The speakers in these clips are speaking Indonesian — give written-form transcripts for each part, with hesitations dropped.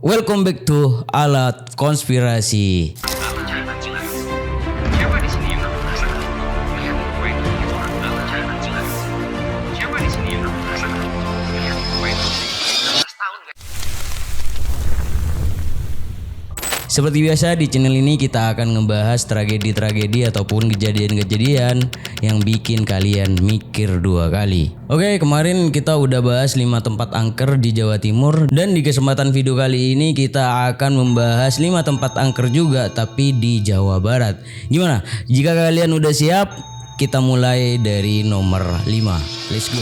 Welcome back to Alat Konspirasi. Siapa di sini yang merasakan? Lihat gue itu orang alat cairan jelas. Siapa di sini yang merasakan? Lihat gue itu 16 tahun guys. Seperti biasa di channel ini kita akan ngebahas tragedi-tragedi ataupun kejadian-kejadian yang bikin kalian mikir dua kali. Oke, kemarin kita udah bahas 5 tempat angker di Jawa Timur, dan di kesempatan video kali ini kita akan membahas 5 tempat angker juga tapi di Jawa Barat. Gimana? Jika kalian udah siap, kita mulai dari nomor 5. Let's go.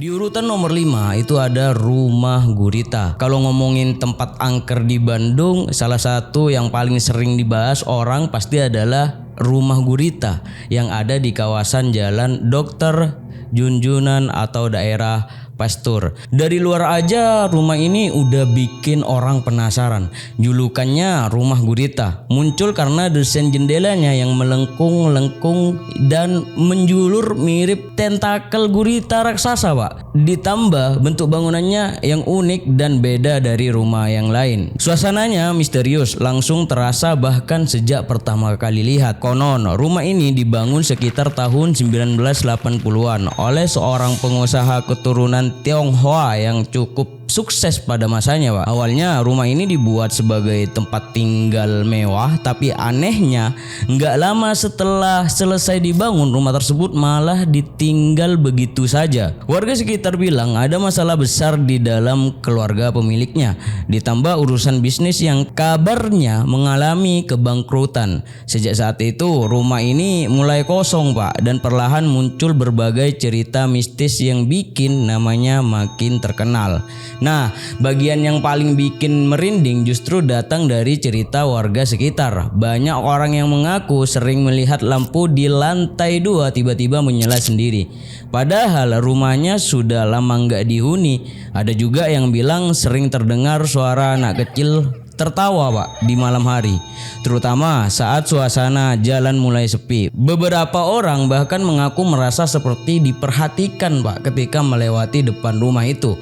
Di urutan nomor 5 itu ada Rumah Gurita. Kalau ngomongin tempat angker di Bandung, salah satu yang paling sering dibahas orang pasti adalah Rumah Gurita yang ada di kawasan Jalan Dr. Junjunan atau daerah Pastur. Dari luar aja rumah ini udah bikin orang penasaran. Julukannya Rumah Gurita muncul karena desain jendelanya yang melengkung-lengkung dan menjulur mirip tentakel gurita raksasa, Pak. Ditambah bentuk bangunannya yang unik dan beda dari rumah yang lain. Suasananya misterius, langsung terasa bahkan sejak pertama kali lihat. Konon rumah ini dibangun sekitar tahun 1980-an oleh seorang pengusaha keturunan Tionghoa yang cukup sukses pada masanya, Pak. Awalnya rumah ini dibuat sebagai tempat tinggal mewah, tapi anehnya nggak lama setelah selesai dibangun rumah tersebut malah ditinggal begitu saja. Warga sekitar bilang ada masalah besar di dalam keluarga pemiliknya, ditambah urusan bisnis yang kabarnya mengalami kebangkrutan. Sejak saat itu rumah ini mulai kosong, Pak, dan perlahan muncul berbagai cerita mistis yang bikin namanya makin terkenal. Nah, bagian yang paling bikin merinding justru datang dari cerita warga sekitar. Banyak orang yang mengaku sering melihat lampu di lantai 2 tiba-tiba menyala sendiri. Padahal rumahnya sudah lama nggak dihuni. Ada juga yang bilang sering terdengar suara anak kecil tertawa, Pak, di malam hari, terutama saat suasana jalan mulai sepi. Beberapa orang bahkan mengaku merasa seperti diperhatikan, Pak, ketika melewati depan rumah itu.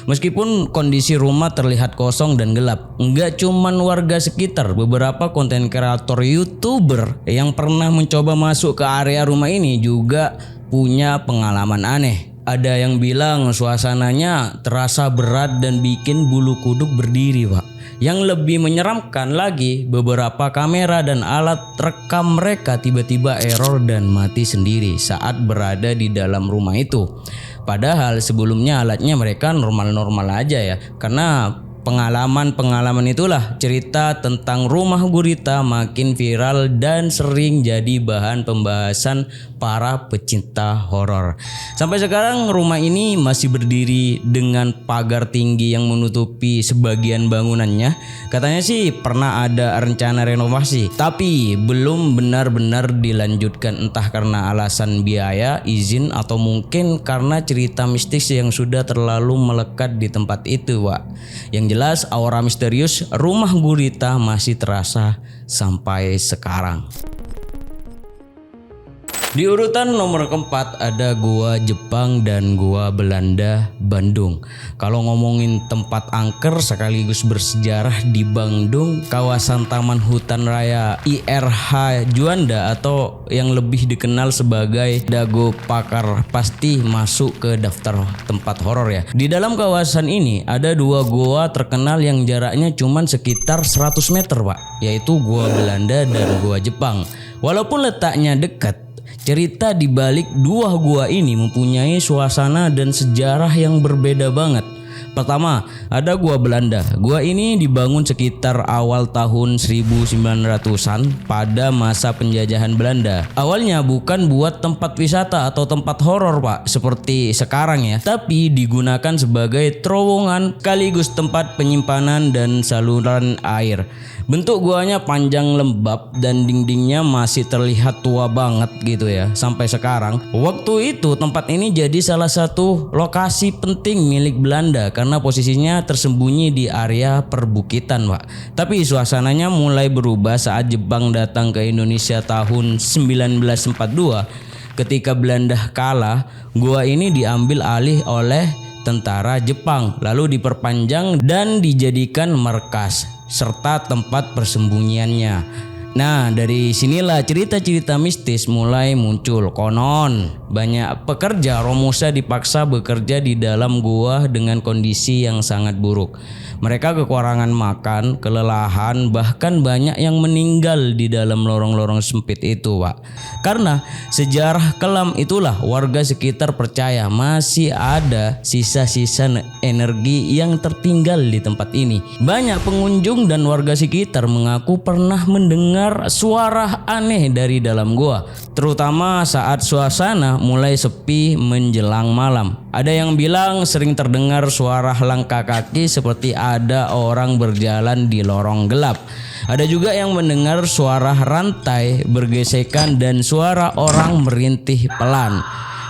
Meskipun kondisi rumah terlihat kosong dan gelap, enggak cuman warga sekitar, beberapa konten kreator YouTuber yang pernah mencoba masuk ke area rumah ini juga punya pengalaman aneh. Ada yang bilang suasananya terasa berat dan bikin bulu kuduk berdiri, Pak. Yang lebih menyeramkan lagi, beberapa kamera dan alat rekam mereka tiba-tiba error dan mati sendiri saat berada di dalam rumah itu. Padahal sebelumnya alatnya mereka normal-normal aja ya. Karena pengalaman itulah cerita tentang Rumah Gurita makin viral dan sering jadi bahan pembahasan para pecinta horor. Sampai sekarang rumah ini masih berdiri dengan pagar tinggi yang menutupi sebagian bangunannya. Katanya sih pernah ada rencana renovasi, tapi belum benar-benar dilanjutkan, entah karena alasan biaya, izin, atau mungkin karena cerita mistis yang sudah terlalu melekat di tempat itu, Pak. Yang jelas aura misterius Rumah Gurita masih terasa sampai sekarang. Di urutan nomor keempat ada Gua Jepang dan Gua Belanda Bandung. Kalau ngomongin tempat angker sekaligus bersejarah di Bandung, kawasan Taman Hutan Raya IRH Juanda atau yang lebih dikenal sebagai Dago Pakar pasti masuk ke daftar tempat horor ya. Di dalam kawasan ini ada 2 gua terkenal yang jaraknya cuma sekitar 100 meter, Pak, yaitu Gua Belanda dan Gua Jepang. Walaupun letaknya dekat, cerita di balik 2 gua ini mempunyai suasana dan sejarah yang berbeda banget. Pertama, ada Gua Belanda. Gua ini dibangun sekitar awal tahun 1900-an pada masa penjajahan Belanda. Awalnya bukan buat tempat wisata atau tempat horor, Pak, seperti sekarang ya, tapi digunakan sebagai terowongan sekaligus tempat penyimpanan dan saluran air. Bentuk guanya panjang lembab dan dindingnya masih terlihat tua banget gitu ya sampai sekarang. Waktu itu tempat ini jadi salah satu lokasi penting milik Belanda karena posisinya tersembunyi di area perbukitan, Pak. Tapi suasananya mulai berubah saat Jepang datang ke Indonesia tahun 1942. Ketika Belanda kalah, gua ini diambil alih oleh tentara Jepang, lalu diperpanjang dan dijadikan markas serta tempat persembunyiannya. Nah, dari sinilah cerita-cerita mistis mulai muncul. Konon banyak pekerja Romusa dipaksa bekerja di dalam gua dengan kondisi yang sangat buruk. Mereka kekurangan makan, kelelahan, bahkan banyak yang meninggal di dalam lorong-lorong sempit itu, Pak. Karena sejarah kelam itulah warga sekitar percaya masih ada sisa-sisa energi yang tertinggal di tempat ini. Banyak pengunjung dan warga sekitar mengaku pernah mendengar suara aneh dari dalam gua, terutama saat suasana mulai sepi menjelang malam. Ada yang bilang sering terdengar suara langkah kaki seperti ada orang berjalan di lorong gelap. Ada juga yang mendengar suara rantai bergesekan dan suara orang merintih pelan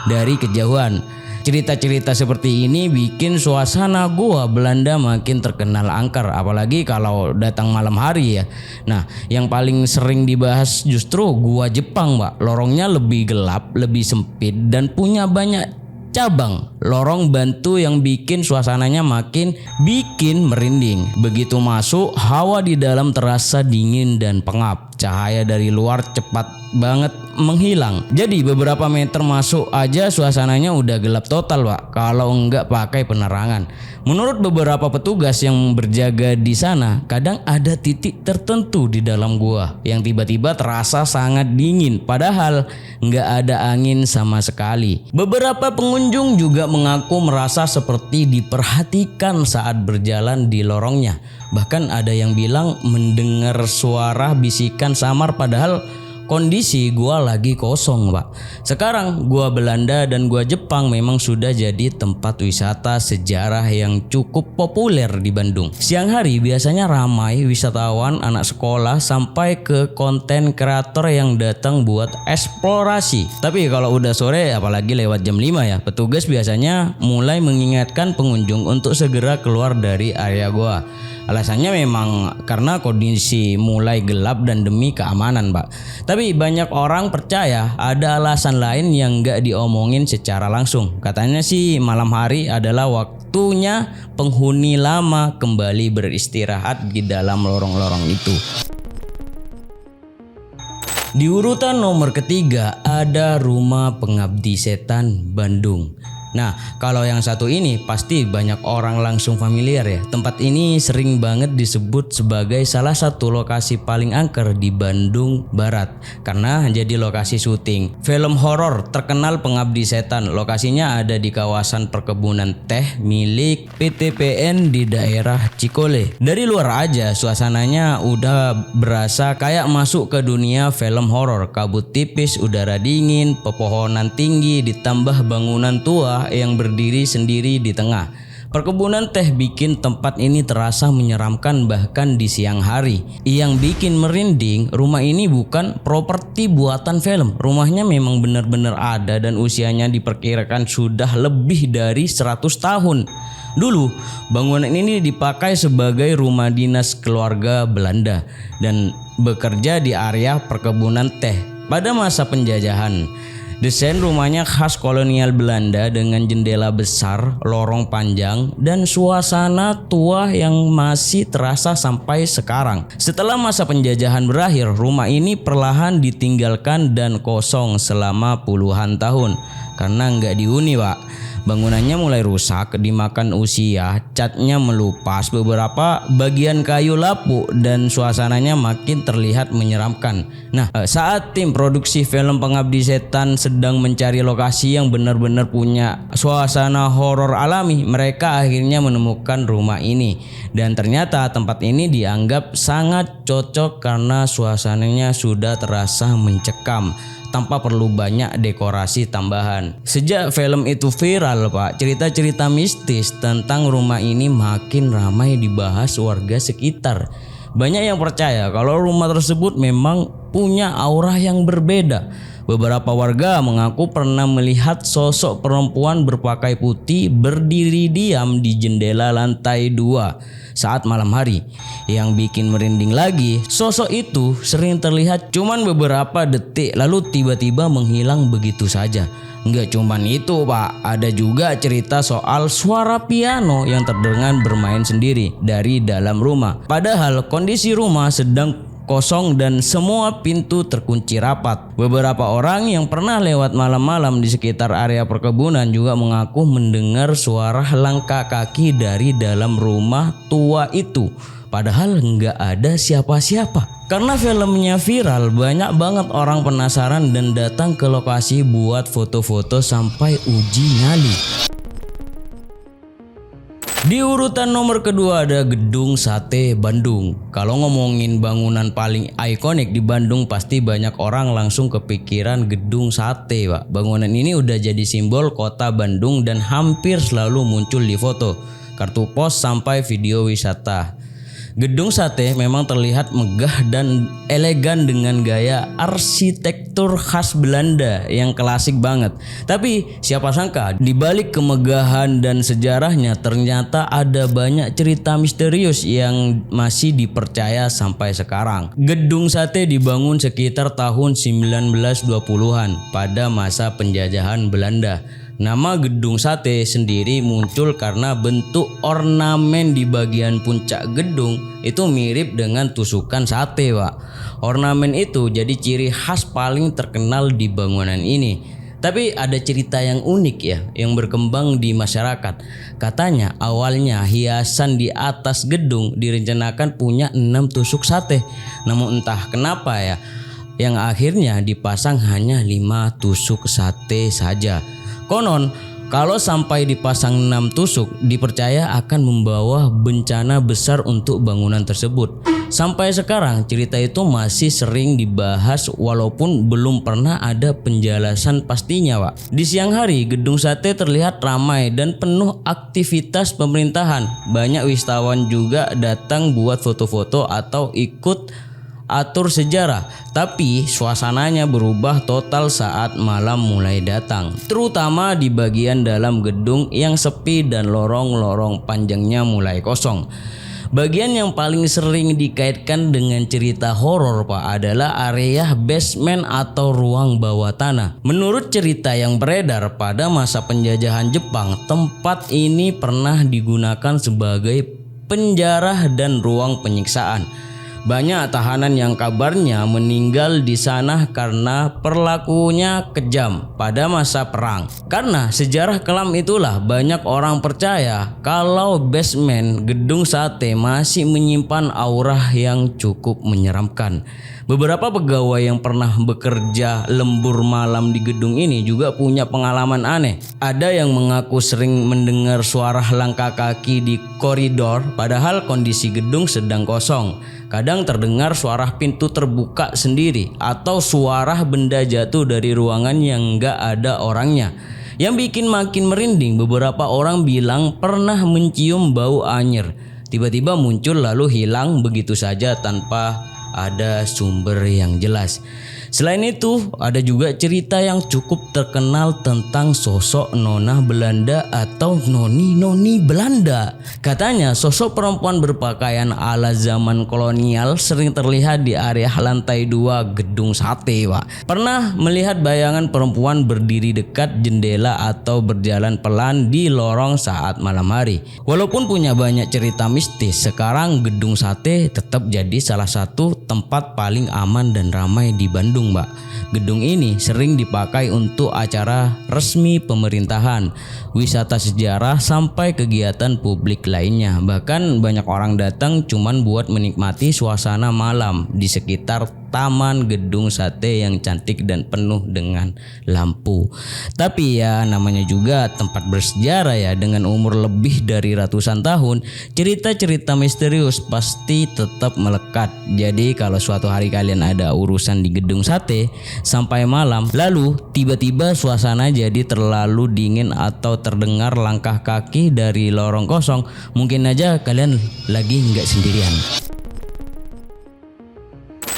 dari kejauhan. Cerita-cerita seperti ini bikin suasana gua Belanda makin terkenal angker, apalagi kalau datang malam hari ya. Nah, yang paling sering dibahas justru gua Jepang, Mbak. Lorongnya lebih gelap, lebih sempit dan punya banyak cabang lorong bantu yang bikin suasananya makin bikin merinding. Begitu masuk, hawa di dalam terasa dingin dan pengap. Cahaya dari luar cepat banget menghilang. Jadi beberapa meter masuk aja suasananya udah gelap total, Pak. Kalau enggak pakai penerangan. Menurut beberapa petugas yang berjaga di sana, kadang ada titik tertentu di dalam gua yang tiba-tiba terasa sangat dingin, padahal enggak ada angin sama sekali. Beberapa pengunjung juga mengaku merasa seperti diperhatikan saat berjalan di lorongnya. Bahkan ada yang bilang mendengar suara bisikan samar padahal kondisi gua lagi kosong, Pak. Sekarang gua Belanda dan gua Jepang memang sudah jadi tempat wisata sejarah yang cukup populer di Bandung. Siang hari biasanya ramai wisatawan, anak sekolah sampai ke konten kreator yang datang buat eksplorasi. Tapi kalau udah sore apalagi lewat jam 5 ya, petugas biasanya mulai mengingatkan pengunjung untuk segera keluar dari area gua. Alasannya memang karena kondisi mulai gelap dan demi keamanan, Pak. Tapi banyak orang percaya ada alasan lain yang nggak diomongin secara langsung. Katanya sih malam hari adalah waktunya penghuni lama kembali beristirahat di dalam lorong-lorong itu. Di urutan nomor ketiga ada Rumah Pengabdi Setan Bandung. Nah, kalau yang satu ini pasti banyak orang langsung familiar ya. Tempat ini sering banget disebut sebagai salah satu lokasi paling angker di Bandung Barat karena jadi lokasi syuting film horor terkenal Pengabdi Setan. Lokasinya ada di kawasan perkebunan teh milik PTPN di daerah Cikole. Dari luar aja suasananya udah berasa kayak masuk ke dunia film horor. Kabut tipis, udara dingin, pepohonan tinggi ditambah bangunan tua yang berdiri sendiri di tengah. Perkebunan teh bikin tempat ini terasa menyeramkan bahkan di siang hari. Yang bikin merinding, rumah ini bukan properti buatan film. Rumahnya memang benar-benar ada dan usianya diperkirakan sudah lebih dari 100 tahun. Dulu, bangunan ini dipakai sebagai rumah dinas keluarga Belanda dan bekerja di area perkebunan teh pada masa penjajahan. Desain rumahnya khas kolonial Belanda dengan jendela besar, lorong panjang, dan suasana tua yang masih terasa sampai sekarang. Setelah masa penjajahan berakhir, rumah ini perlahan ditinggalkan dan kosong selama puluhan tahun karena nggak dihuni, Pak. Bangunannya mulai rusak, dimakan usia, catnya melupas, beberapa bagian kayu lapuk dan suasananya makin terlihat menyeramkan. Nah, saat tim produksi film Pengabdi Setan sedang mencari lokasi yang benar-benar punya suasana horor alami, mereka akhirnya menemukan rumah ini. Dan ternyata tempat ini dianggap sangat cocok karena suasananya sudah terasa mencekam tanpa perlu banyak dekorasi tambahan. Sejak film itu viral, Pak, cerita-cerita mistis tentang rumah ini makin ramai dibahas warga sekitar. Banyak yang percaya kalau rumah tersebut memang punya aura yang berbeda. Beberapa warga mengaku pernah melihat sosok perempuan berpakaian putih berdiri diam di jendela lantai 2 saat malam hari. Yang bikin merinding lagi, sosok itu sering terlihat cuman beberapa detik lalu tiba-tiba menghilang begitu saja. Nggak cuman itu Pak, ada juga cerita soal suara piano yang terdengar bermain sendiri dari dalam rumah. Padahal kondisi rumah sedang kosong dan semua pintu terkunci rapat. Beberapa orang yang pernah lewat malam-malam di sekitar area perkebunan juga mengaku mendengar suara langkah kaki dari dalam rumah tua itu. Padahal nggak ada siapa-siapa. Karena filmnya viral, banyak banget orang penasaran dan datang ke lokasi buat foto-foto sampai uji nyali. Di urutan nomor kedua ada Gedung Sate Bandung. Kalau ngomongin bangunan paling ikonik di Bandung, pasti banyak orang langsung kepikiran Gedung Sate, Pak. Bangunan ini udah jadi simbol kota Bandung dan hampir selalu muncul di foto, kartu pos sampai video wisata. Gedung Sate memang terlihat megah dan elegan dengan gaya arsitektur khas Belanda yang klasik banget. Tapi siapa sangka di balik kemegahan dan sejarahnya ternyata ada banyak cerita misterius yang masih dipercaya sampai sekarang. Gedung Sate dibangun sekitar tahun 1920-an pada masa penjajahan Belanda. Nama Gedung Sate sendiri muncul karena bentuk ornamen di bagian puncak gedung itu mirip dengan tusukan sate, Pak. Ornamen itu jadi ciri khas paling terkenal di bangunan ini. Tapi ada cerita yang unik ya, yang berkembang di masyarakat. Katanya awalnya hiasan di atas gedung direncanakan punya 6 tusuk sate. Namun entah kenapa ya, yang akhirnya dipasang hanya 5 tusuk sate saja. Konon, kalau sampai dipasang 6 tusuk, dipercaya akan membawa bencana besar untuk bangunan tersebut. Sampai sekarang cerita itu masih sering dibahas walaupun belum pernah ada penjelasan pastinya, Pak. Di siang hari, Gedung Sate terlihat ramai dan penuh aktivitas pemerintahan. Banyak wisatawan juga datang buat foto-foto atau ikut atur sejarah, tapi suasananya berubah total saat malam mulai datang, terutama di bagian dalam gedung yang sepi dan lorong-lorong panjangnya mulai kosong. Bagian yang paling sering dikaitkan dengan cerita horor, Pak, adalah area basement atau ruang bawah tanah. Menurut cerita yang beredar pada masa penjajahan Jepang, tempat ini pernah digunakan sebagai penjara dan ruang penyiksaan. Banyak tahanan yang kabarnya meninggal di sana karena perlakunya kejam pada masa perang. Karena sejarah kelam itulah banyak orang percaya kalau basement Gedung Sate masih menyimpan aura yang cukup menyeramkan. Beberapa pegawai yang pernah bekerja lembur malam di gedung ini juga punya pengalaman aneh. Ada yang mengaku sering mendengar suara langkah kaki di koridor padahal kondisi gedung sedang kosong. Kadang terdengar suara pintu terbuka sendiri atau suara benda jatuh dari ruangan yang nggak ada orangnya. Yang bikin makin merinding, beberapa orang bilang pernah mencium bau anyir. Tiba-tiba muncul lalu hilang begitu saja tanpa ada sumber yang jelas. Selain itu, ada juga cerita yang cukup terkenal tentang sosok nona Belanda atau noni Belanda. Katanya sosok perempuan berpakaian ala zaman kolonial sering terlihat di area lantai 2 Gedung Sate, Pak. Pernah melihat bayangan perempuan berdiri dekat jendela atau berjalan pelan di lorong saat malam hari. Walaupun punya banyak cerita mistis, sekarang Gedung Sate tetap jadi salah satu tempat paling aman dan ramai di Bandung, Mbak. Gedung ini sering dipakai untuk acara resmi pemerintahan, wisata sejarah sampai kegiatan publik lainnya. Bahkan banyak orang datang cuman buat menikmati suasana malam di sekitar taman Gedung Sate yang cantik dan penuh dengan lampu. Tapi ya namanya juga tempat bersejarah ya, dengan umur lebih dari ratusan tahun, cerita-cerita misterius pasti tetap melekat. Jadi kalau suatu hari kalian ada urusan di Gedung Sate sampai malam, lalu tiba-tiba suasana jadi terlalu dingin atau terdengar langkah kaki dari lorong kosong, mungkin aja kalian lagi nggak sendirian.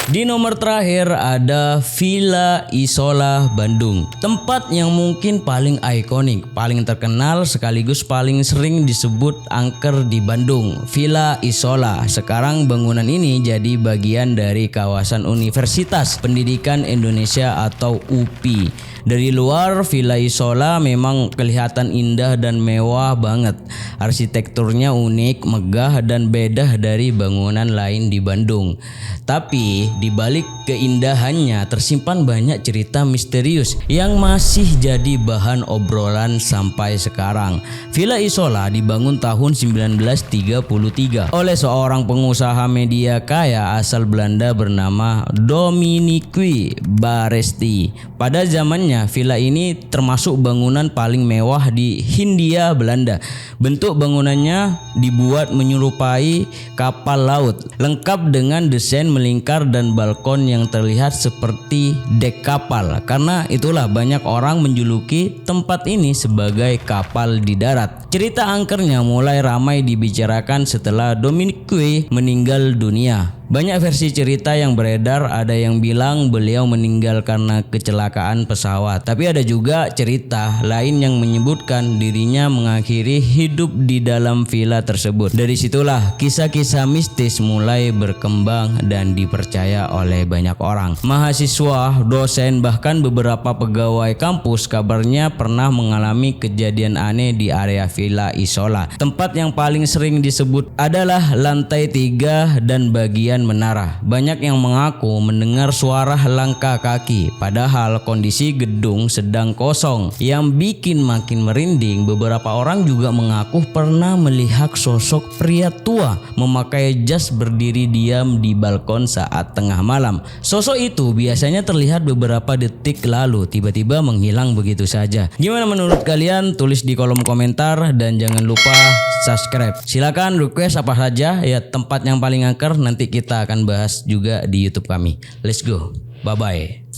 Di nomor terakhir ada Villa Isola Bandung. Tempat yang mungkin paling ikonik, paling terkenal sekaligus paling sering disebut angker di Bandung. Villa Isola. Sekarang bangunan ini jadi bagian dari kawasan Universitas Pendidikan Indonesia atau UPI. Dari luar Villa Isola memang kelihatan indah dan mewah banget. Arsitekturnya unik, megah dan beda dari bangunan lain di Bandung. Tapi di balik keindahannya tersimpan banyak cerita misterius yang masih jadi bahan obrolan sampai sekarang. Villa Isola dibangun tahun 1933 oleh seorang pengusaha media kaya asal Belanda bernama Dominique Baresti. Pada zamannya villa ini termasuk bangunan paling mewah di Hindia Belanda. Bentuk bangunannya dibuat menyerupai kapal laut, lengkap dengan desain melingkar dan balkon yang terlihat seperti dek kapal. Karena itulah banyak orang menjuluki tempat ini sebagai kapal di darat. Cerita angkernya mulai ramai dibicarakan setelah Dominique meninggal dunia. Banyak versi cerita yang beredar, ada yang bilang beliau meninggal karena kecelakaan pesawat. Tapi ada juga cerita lain yang menyebutkan dirinya mengakhiri hidup di dalam villa tersebut. Dari situlah kisah-kisah mistis mulai berkembang dan dipercaya oleh banyak orang. Mahasiswa, dosen, bahkan beberapa pegawai kampus kabarnya pernah mengalami kejadian aneh di area Villa Isola. Tempat yang paling sering disebut adalah lantai 3 dan bagian menara. Banyak yang mengaku mendengar suara langkah kaki, padahal kondisi gedung sedang kosong. Yang bikin makin merinding, beberapa orang juga mengaku pernah melihat sosok pria tua memakai jas berdiri diam di balkon saat tengah malam. Sosok itu biasanya terlihat beberapa detik lalu tiba-tiba menghilang begitu saja. Gimana menurut kalian? Tulis di kolom komentar dan jangan lupa subscribe. Silakan request apa saja ya tempat yang paling angker, nanti kita akan bahas juga di YouTube kami. Let's go. Bye bye.